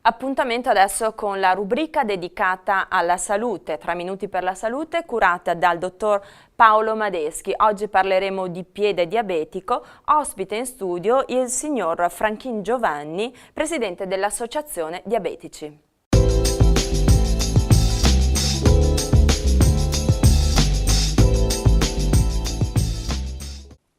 Appuntamento adesso con la rubrica dedicata alla salute, 3 minuti per la salute, curata dal dottor Paolo Madeschi. Oggi parleremo di piede diabetico, ospite in studio il signor Franchin Giovanni, presidente dell'Associazione Diabetici.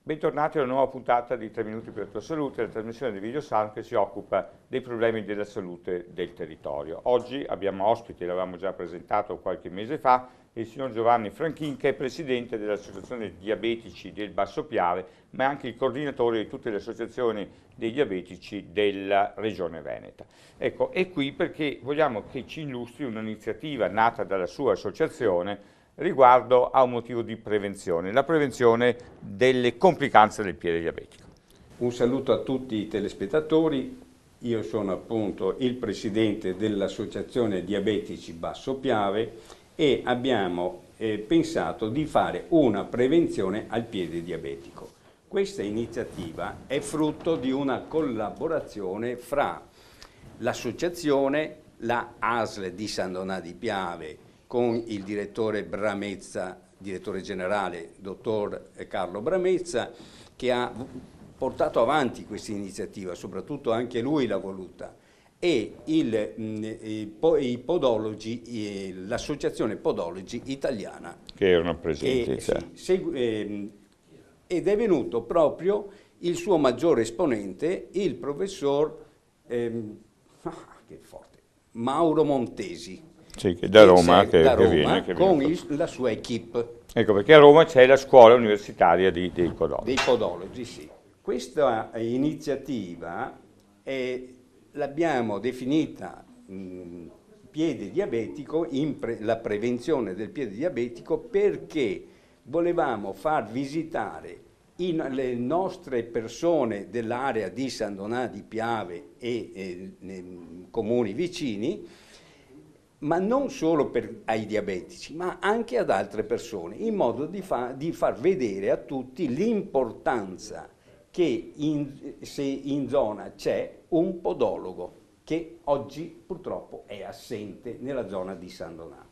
Bentornati a una nuova puntata di 3 minuti per la tua salute, la trasmissione di Videosan che si occupa dei problemi della salute del territorio. Oggi abbiamo ospite, l'avevamo già presentato qualche mese fa, il signor Giovanni Franchin, che è presidente dell'Associazione Diabetici del Basso Piave, ma è anche il coordinatore di tutte le associazioni dei diabetici della Regione Veneta. Ecco, è qui perché vogliamo che ci illustri un'iniziativa nata dalla sua associazione riguardo a un motivo di prevenzione, la prevenzione delle complicanze del piede diabetico. Un saluto a tutti i telespettatori, io sono appunto il presidente dell'Associazione Diabetici Basso Piave e abbiamo pensato di fare una prevenzione al piede diabetico. Questa iniziativa è frutto di una collaborazione fra l'associazione, la ASL di San Donà di Piave, con il direttore Bramezza, direttore generale, dottor Carlo Bramezza, che ha portato avanti questa iniziativa, soprattutto anche lui l'ha voluta, e i podologi, l'associazione Podologi italiana. Che erano presenti. Ed è venuto proprio il suo maggiore esponente, il professor Mauro Montesi. Sì, che da Roma, che viene con viene. la sua equipe. Ecco, perché a Roma c'è la scuola universitaria dei podologi. Dei podologi, sì. Questa iniziativa l'abbiamo definita piede diabetico, la prevenzione del piede diabetico, perché volevamo far visitare le nostre persone dell'area di San Donà di Piave e comuni vicini, ma non solo ai diabetici, ma anche ad altre persone, in modo di far vedere a tutti l'importanza che se in zona c'è un podologo, che oggi purtroppo è assente nella zona di San Donà.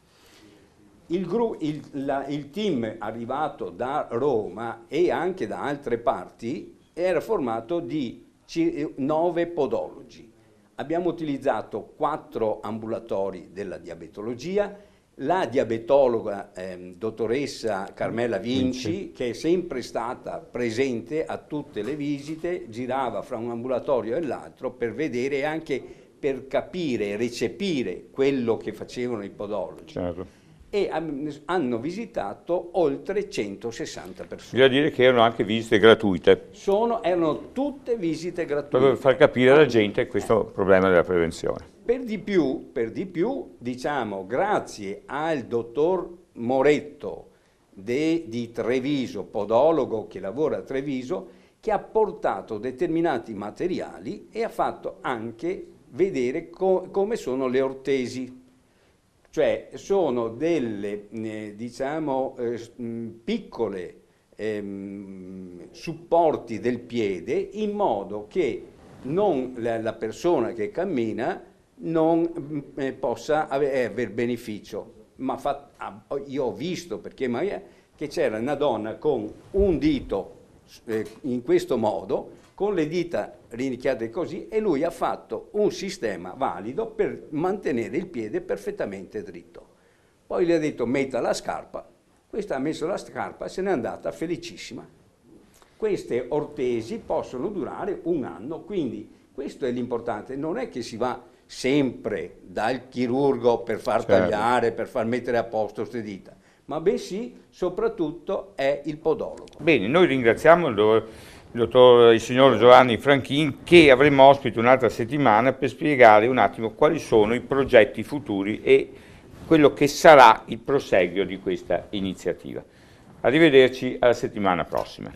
Il team arrivato da Roma e anche da altre parti era formato di 9 podologi. Abbiamo utilizzato 4 ambulatori della diabetologia, la diabetologa dottoressa Carmela Vinci, che è sempre stata presente a tutte le visite, girava fra un ambulatorio e l'altro per vedere e anche per capire e recepire quello che facevano i podologi. Certo. E hanno visitato oltre 160 persone. Bisogna dire che erano anche visite gratuite. Erano tutte visite gratuite. Proprio per far capire alla gente questo problema della prevenzione. Per di più, diciamo, grazie al dottor Moretto di Treviso, podologo che lavora a Treviso, che ha portato determinati materiali e ha fatto anche vedere come sono le ortesi. Cioè sono delle, piccole supporti del piede, in modo che la persona che cammina non possa aver beneficio. Io ho visto, che c'era una donna con un dito in questo modo, con le dita rinicchiate così, e lui ha fatto un sistema valido per mantenere il piede perfettamente dritto. Poi le ha detto metta la scarpa, questa ha messo la scarpa e se n'è andata felicissima. Queste ortesi possono durare 1 anno, quindi questo è l'importante, non è che si va sempre dal chirurgo per far tagliare, per far mettere a posto queste dita, ma bensì soprattutto è il podologo. Bene, noi ringraziamo il signor Giovanni Franchin, che avremo ospite un'altra settimana per spiegare un attimo quali sono i progetti futuri e quello che sarà il proseguio di questa iniziativa. Arrivederci alla settimana prossima.